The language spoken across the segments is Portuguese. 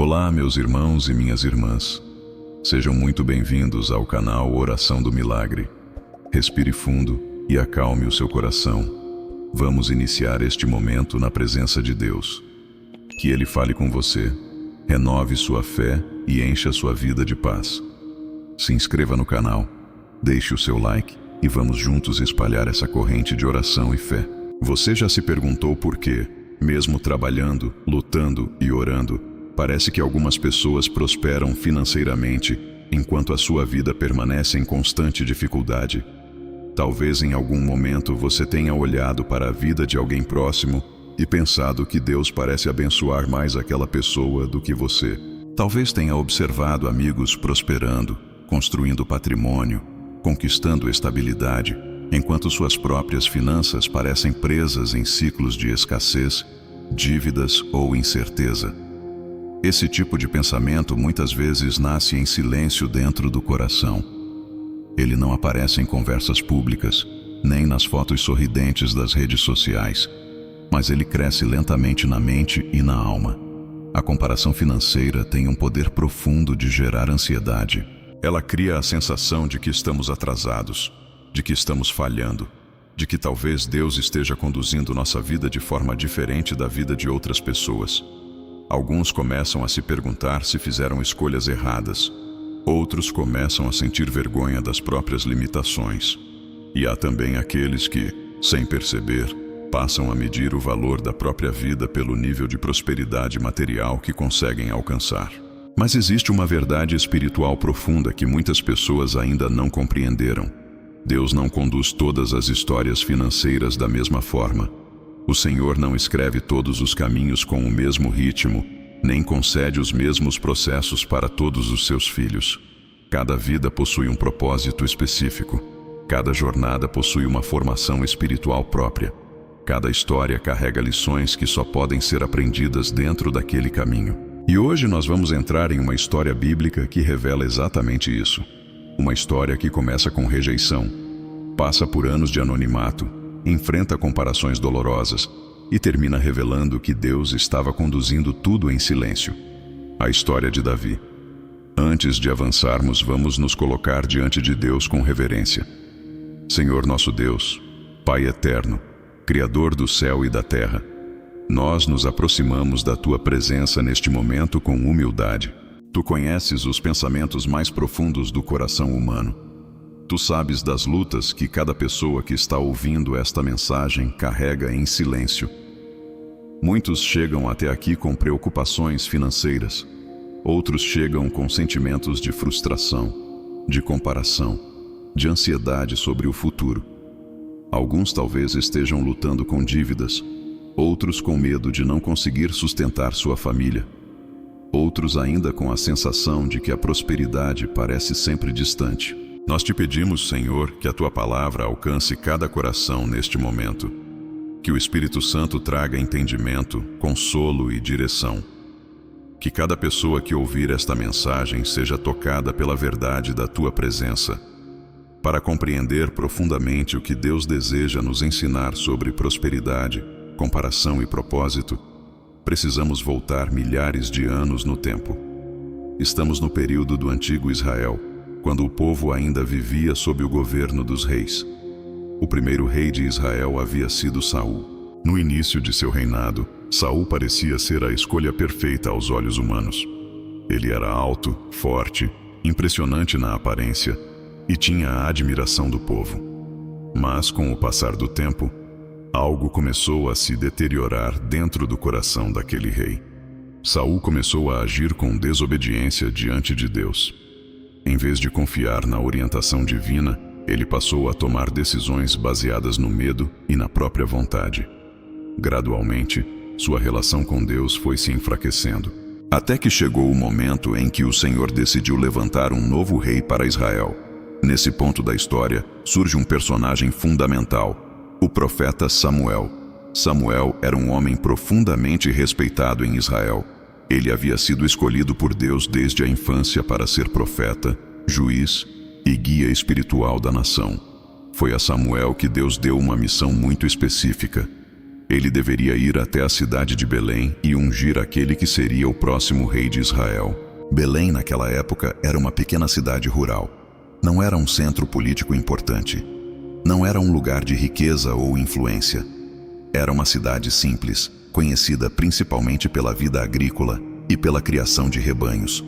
Olá, meus irmãos e minhas irmãs. Sejam muito bem-vindos ao canal Oração do Milagre. Respire fundo e acalme o seu coração. Vamos iniciar este momento na presença de Deus. Que Ele fale com você, renove sua fé e encha sua vida de paz. Se inscreva no canal, deixe o seu like e vamos juntos espalhar essa corrente de oração e fé. Você já se perguntou por quê, mesmo trabalhando, lutando e orando, parece que algumas pessoas prosperam financeiramente, enquanto a sua vida permanece em constante dificuldade? Talvez em algum momento você tenha olhado para a vida de alguém próximo e pensado que Deus parece abençoar mais aquela pessoa do que você. Talvez tenha observado amigos prosperando, construindo patrimônio, conquistando estabilidade, enquanto suas próprias finanças parecem presas em ciclos de escassez, dívidas ou incerteza. Esse tipo de pensamento muitas vezes nasce em silêncio dentro do coração. Ele não aparece em conversas públicas, nem nas fotos sorridentes das redes sociais, mas ele cresce lentamente na mente e na alma. A comparação financeira tem um poder profundo de gerar ansiedade. Ela cria a sensação de que estamos atrasados, de que estamos falhando, de que talvez Deus esteja conduzindo nossa vida de forma diferente da vida de outras pessoas. Alguns começam a se perguntar se fizeram escolhas erradas. Outros começam a sentir vergonha das próprias limitações. E há também aqueles que, sem perceber, passam a medir o valor da própria vida pelo nível de prosperidade material que conseguem alcançar. Mas existe uma verdade espiritual profunda que muitas pessoas ainda não compreenderam. Deus não conduz todas as histórias financeiras da mesma forma. O Senhor não escreve todos os caminhos com o mesmo ritmo, nem concede os mesmos processos para todos os seus filhos. Cada vida possui um propósito específico. Cada jornada possui uma formação espiritual própria. Cada história carrega lições que só podem ser aprendidas dentro daquele caminho. E hoje nós vamos entrar em uma história bíblica que revela exatamente isso. Uma história que começa com rejeição, passa por anos de anonimato, enfrenta comparações dolorosas e termina revelando que Deus estava conduzindo tudo em silêncio. A história de Davi. Antes de avançarmos, vamos nos colocar diante de Deus com reverência. Senhor nosso Deus, Pai eterno, Criador do céu e da terra, nós nos aproximamos da Tua presença neste momento com humildade. Tu conheces os pensamentos mais profundos do coração humano. Tu sabes das lutas que cada pessoa que está ouvindo esta mensagem carrega em silêncio. Muitos chegam até aqui com preocupações financeiras. Outros chegam com sentimentos de frustração, de comparação, de ansiedade sobre o futuro. Alguns talvez estejam lutando com dívidas, outros com medo de não conseguir sustentar sua família. Outros ainda com a sensação de que a prosperidade parece sempre distante. Nós te pedimos, Senhor, que a Tua palavra alcance cada coração neste momento. Que o Espírito Santo traga entendimento, consolo e direção. Que cada pessoa que ouvir esta mensagem seja tocada pela verdade da Tua presença. Para compreender profundamente o que Deus deseja nos ensinar sobre prosperidade, comparação e propósito, precisamos voltar milhares de anos no tempo. Estamos no período do antigo Israel, quando o povo ainda vivia sob o governo dos reis. O primeiro rei de Israel havia sido Saul. No início de seu reinado, Saul parecia ser a escolha perfeita aos olhos humanos. Ele era alto, forte, impressionante na aparência e tinha a admiração do povo. Mas, com o passar do tempo, algo começou a se deteriorar dentro do coração daquele rei. Saul começou a agir com desobediência diante de Deus. Em vez de confiar na orientação divina, ele passou a tomar decisões baseadas no medo e na própria vontade. Gradualmente, sua relação com Deus foi se enfraquecendo, até que chegou o momento em que o Senhor decidiu levantar um novo rei para Israel. Nesse ponto da história, surge um personagem fundamental, o profeta Samuel. Samuel era um homem profundamente respeitado em Israel. Ele havia sido escolhido por Deus desde a infância para ser profeta, juiz e guia espiritual da nação. Foi a Samuel que Deus deu uma missão muito específica: Ele deveria ir até a cidade de Belém e ungir aquele que seria o próximo rei de Israel. Belém, naquela época, era uma pequena cidade rural. Não era um centro político importante. Não era um lugar de riqueza ou influência. Era uma cidade simples, conhecida principalmente pela vida agrícola e pela criação de rebanhos.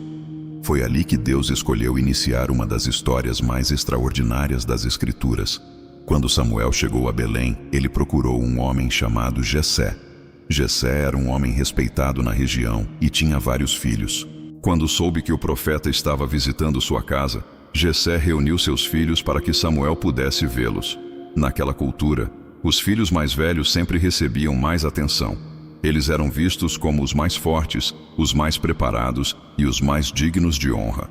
Foi ali que Deus escolheu iniciar uma das histórias mais extraordinárias das Escrituras. Quando Samuel chegou a Belém, ele procurou um homem chamado Jessé. Jessé era um homem respeitado na região e tinha vários filhos. Quando soube que o profeta estava visitando sua casa, Jessé reuniu seus filhos para que Samuel pudesse vê-los. Naquela cultura, os filhos mais velhos sempre recebiam mais atenção. Eles eram vistos como os mais fortes, os mais preparados e os mais dignos de honra.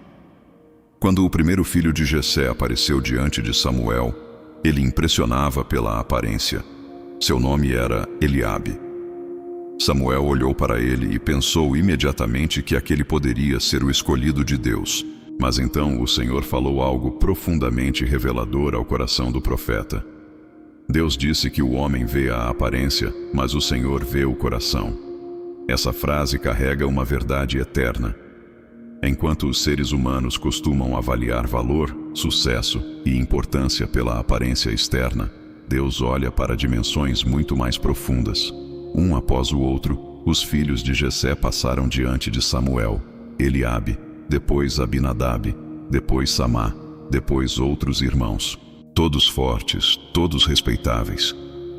Quando o primeiro filho de Jessé apareceu diante de Samuel, ele impressionava pela aparência. Seu nome era Eliabe. Samuel olhou para ele e pensou imediatamente que aquele poderia ser o escolhido de Deus. Mas então o Senhor falou algo profundamente revelador ao coração do profeta. Deus disse que o homem vê a aparência, mas o Senhor vê o coração. Essa frase carrega uma verdade eterna. Enquanto os seres humanos costumam avaliar valor, sucesso e importância pela aparência externa, Deus olha para dimensões muito mais profundas. Um após o outro, os filhos de Jessé passaram diante de Samuel, Eliabe, depois Abinadab, depois Samá, depois outros irmãos. Todos fortes, todos respeitáveis,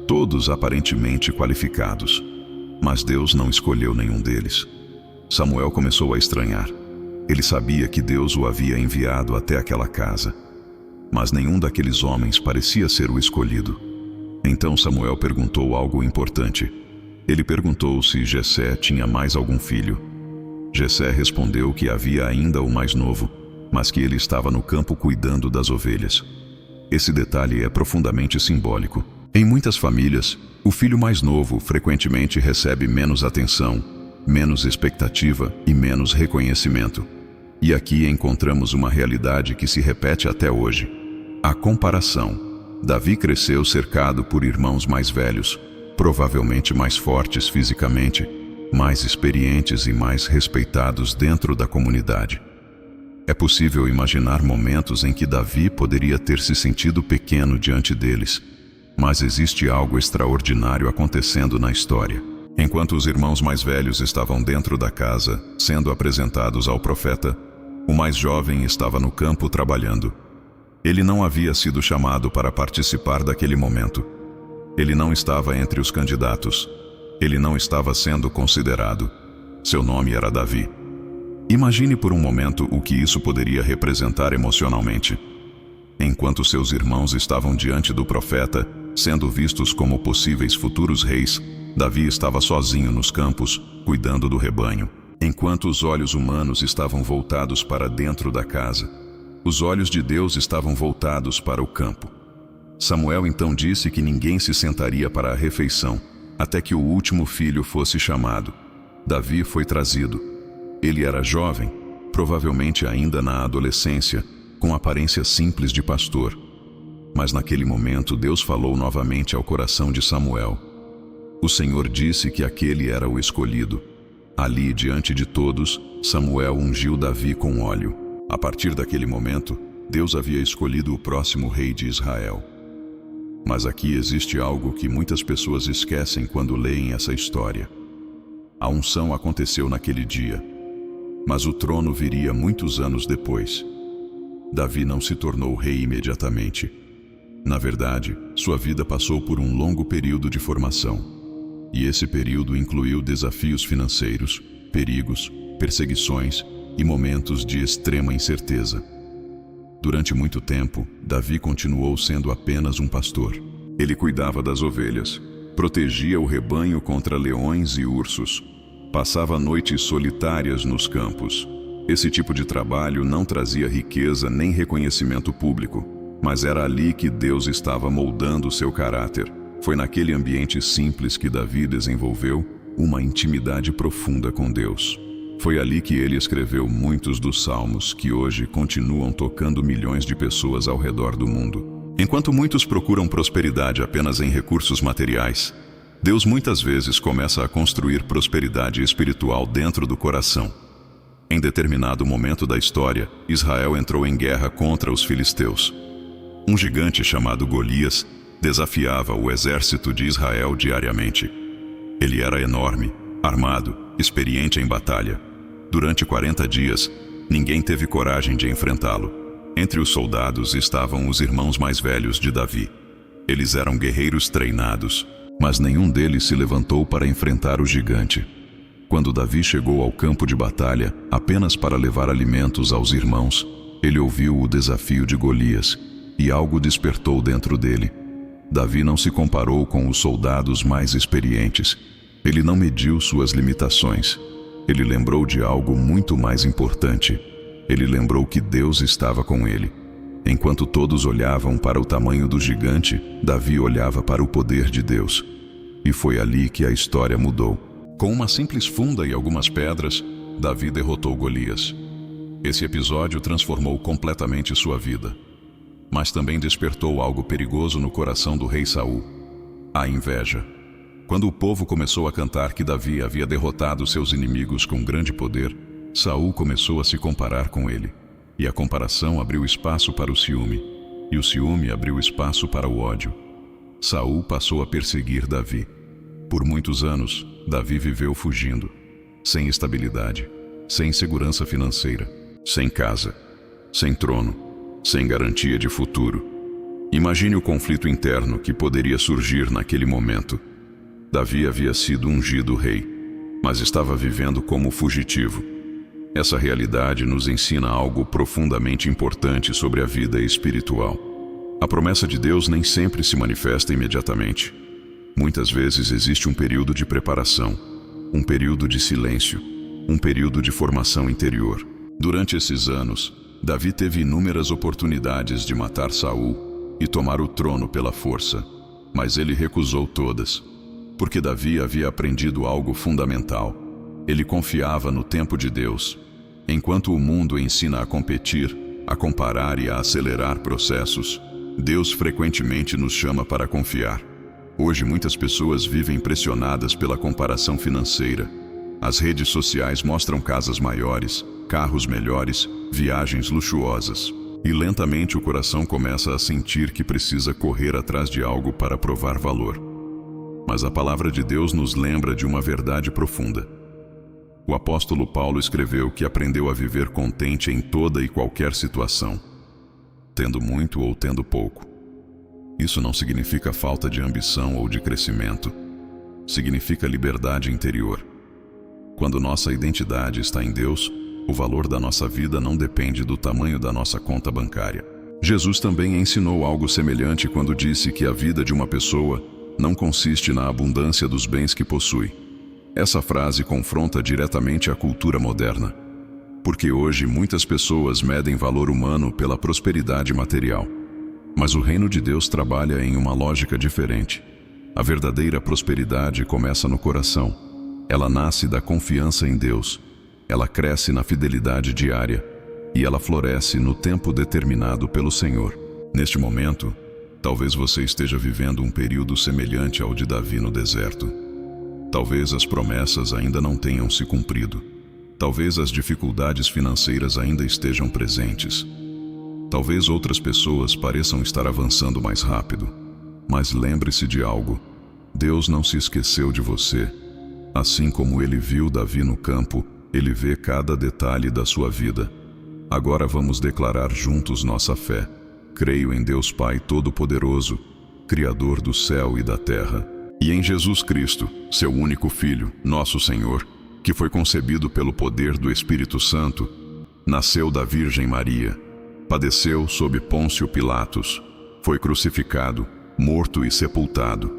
todos aparentemente qualificados. Mas Deus não escolheu nenhum deles. Samuel começou a estranhar. Ele sabia que Deus o havia enviado até aquela casa. Mas nenhum daqueles homens parecia ser o escolhido. Então Samuel perguntou algo importante. Ele perguntou se Jessé tinha mais algum filho. Jessé respondeu que havia ainda o mais novo, mas que ele estava no campo cuidando das ovelhas. Esse detalhe é profundamente simbólico. Em muitas famílias, o filho mais novo frequentemente recebe menos atenção, menos expectativa e menos reconhecimento. E aqui encontramos uma realidade que se repete até hoje: a comparação. Davi cresceu cercado por irmãos mais velhos, provavelmente mais fortes fisicamente, mais experientes e mais respeitados dentro da comunidade. É possível imaginar momentos em que Davi poderia ter se sentido pequeno diante deles, mas existe algo extraordinário acontecendo na história. Enquanto os irmãos mais velhos estavam dentro da casa, sendo apresentados ao profeta, o mais jovem estava no campo trabalhando. Ele não havia sido chamado para participar daquele momento. Ele não estava entre os candidatos. Ele não estava sendo considerado. Seu nome era Davi. Imagine por um momento o que isso poderia representar emocionalmente. Enquanto seus irmãos estavam diante do profeta, sendo vistos como possíveis futuros reis, Davi estava sozinho nos campos, cuidando do rebanho. Enquanto os olhos humanos estavam voltados para dentro da casa, os olhos de Deus estavam voltados para o campo. Samuel então disse que ninguém se sentaria para a refeição, até que o último filho fosse chamado. Davi foi trazido. Ele era jovem, provavelmente ainda na adolescência, com aparência simples de pastor. Mas naquele momento Deus falou novamente ao coração de Samuel. O Senhor disse que aquele era o escolhido. Ali, diante de todos, Samuel ungiu Davi com óleo. A partir daquele momento, Deus havia escolhido o próximo rei de Israel. Mas aqui existe algo que muitas pessoas esquecem quando leem essa história. A unção aconteceu naquele dia, mas o trono viria muitos anos depois. Davi não se tornou rei imediatamente. Na verdade, sua vida passou por um longo período de formação. E esse período incluiu desafios financeiros, perigos, perseguições e momentos de extrema incerteza. Durante muito tempo, Davi continuou sendo apenas um pastor. Ele cuidava das ovelhas, protegia o rebanho contra leões e ursos, passava noites solitárias nos campos. Esse tipo de trabalho não trazia riqueza nem reconhecimento público, mas era ali que Deus estava moldando seu caráter. Foi naquele ambiente simples que Davi desenvolveu uma intimidade profunda com Deus. Foi ali que ele escreveu muitos dos salmos que hoje continuam tocando milhões de pessoas ao redor do mundo. Enquanto muitos procuram prosperidade apenas em recursos materiais, Deus muitas vezes começa a construir prosperidade espiritual dentro do coração. Em determinado momento da história, Israel entrou em guerra contra os filisteus. Um gigante chamado Golias desafiava o exército de Israel diariamente. Ele era enorme, armado, experiente em batalha. Durante 40 dias, ninguém teve coragem de enfrentá-lo. Entre os soldados estavam os irmãos mais velhos de Davi. Eles eram guerreiros treinados, mas nenhum deles se levantou para enfrentar o gigante. Quando Davi chegou ao campo de batalha, apenas para levar alimentos aos irmãos, ele ouviu o desafio de Golias, e algo despertou dentro dele. Davi não se comparou com os soldados mais experientes. Ele não mediu suas limitações. Ele lembrou de algo muito mais importante. Ele lembrou que Deus estava com ele. Enquanto todos olhavam para o tamanho do gigante, Davi olhava para o poder de Deus. E foi ali que a história mudou. Com uma simples funda e algumas pedras, Davi derrotou Golias. Esse episódio transformou completamente sua vida. Mas também despertou algo perigoso no coração do rei Saul: a inveja. Quando o povo começou a cantar que Davi havia derrotado seus inimigos com grande poder, Saul começou a se comparar com ele. E a comparação abriu espaço para o ciúme, e o ciúme abriu espaço para o ódio. Saul passou a perseguir Davi. Por muitos anos, Davi viveu fugindo, sem estabilidade, sem segurança financeira, sem casa, sem trono, sem garantia de futuro. Imagine o conflito interno que poderia surgir naquele momento. Davi havia sido ungido rei, mas estava vivendo como fugitivo. Essa realidade nos ensina algo profundamente importante sobre a vida espiritual. A promessa de Deus nem sempre se manifesta imediatamente. Muitas vezes existe um período de preparação, um período de silêncio, um período de formação interior. Durante esses anos, Davi teve inúmeras oportunidades de matar Saul e tomar o trono pela força, mas ele recusou todas, porque Davi havia aprendido algo fundamental. Ele confiava no tempo de Deus. Enquanto o mundo ensina a competir, a comparar e a acelerar processos, Deus frequentemente nos chama para confiar. Hoje muitas pessoas vivem pressionadas pela comparação financeira. As redes sociais mostram casas maiores, carros melhores, viagens luxuosas. E lentamente o coração começa a sentir que precisa correr atrás de algo para provar valor. Mas a palavra de Deus nos lembra de uma verdade profunda. O apóstolo Paulo escreveu que aprendeu a viver contente em toda e qualquer situação, tendo muito ou tendo pouco. Isso não significa falta de ambição ou de crescimento. Significa liberdade interior. Quando nossa identidade está em Deus, o valor da nossa vida não depende do tamanho da nossa conta bancária. Jesus também ensinou algo semelhante quando disse que a vida de uma pessoa não consiste na abundância dos bens que possui. Essa frase confronta diretamente a cultura moderna, porque hoje muitas pessoas medem valor humano pela prosperidade material. Mas o reino de Deus trabalha em uma lógica diferente. A verdadeira prosperidade começa no coração. Ela nasce da confiança em Deus. Ela cresce na fidelidade diária. E ela floresce no tempo determinado pelo Senhor. Neste momento, talvez você esteja vivendo um período semelhante ao de Davi no deserto. Talvez as promessas ainda não tenham se cumprido. Talvez as dificuldades financeiras ainda estejam presentes. Talvez outras pessoas pareçam estar avançando mais rápido. Mas lembre-se de algo: Deus não se esqueceu de você. Assim como Ele viu Davi no campo, Ele vê cada detalhe da sua vida. Agora vamos declarar juntos nossa fé. Creio em Deus Pai Todo-Poderoso, Criador do céu e da terra, e em Jesus Cristo, seu único Filho, nosso Senhor, que foi concebido pelo poder do Espírito Santo, nasceu da Virgem Maria, padeceu sob Pôncio Pilatos, foi crucificado, morto e sepultado.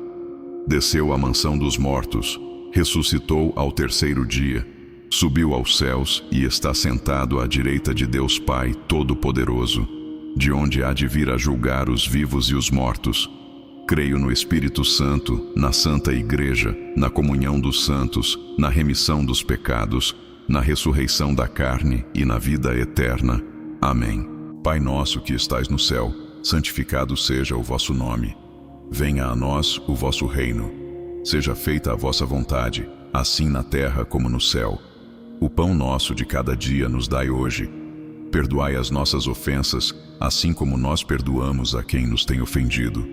Desceu à mansão dos mortos, ressuscitou ao terceiro dia, subiu aos céus e está sentado à direita de Deus Pai Todo-Poderoso, de onde há de vir a julgar os vivos e os mortos. Creio no Espírito Santo, na Santa Igreja, na comunhão dos santos, na remissão dos pecados, na ressurreição da carne e na vida eterna. Amém. Pai nosso que estais no céu, santificado seja o vosso nome. Venha a nós o vosso reino. Seja feita a vossa vontade, assim na terra como no céu. O pão nosso de cada dia nos dai hoje. Perdoai as nossas ofensas, assim como nós perdoamos a quem nos tem ofendido.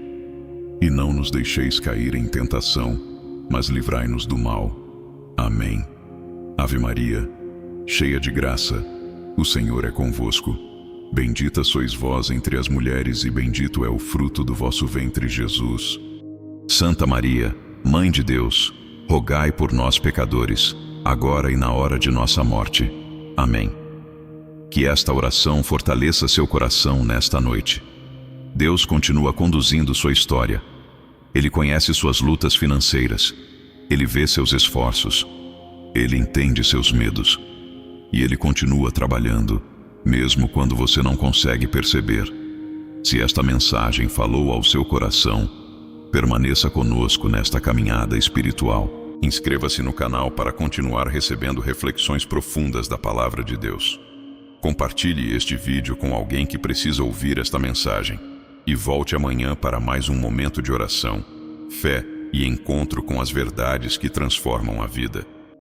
E não nos deixeis cair em tentação, mas livrai-nos do mal. Amém. Ave Maria, cheia de graça, o Senhor é convosco. Bendita sois vós entre as mulheres e bendito é o fruto do vosso ventre, Jesus. Santa Maria, Mãe de Deus, rogai por nós pecadores, agora e na hora de nossa morte. Amém. Que esta oração fortaleça seu coração nesta noite. Deus continua conduzindo sua história. Ele conhece suas lutas financeiras. Ele vê seus esforços. Ele entende seus medos. E Ele continua trabalhando, mesmo quando você não consegue perceber. Se esta mensagem falou ao seu coração, permaneça conosco nesta caminhada espiritual. Inscreva-se no canal para continuar recebendo reflexões profundas da Palavra de Deus. Compartilhe este vídeo com alguém que precisa ouvir esta mensagem. E volte amanhã para mais um momento de oração, fé e encontro com as verdades que transformam a vida.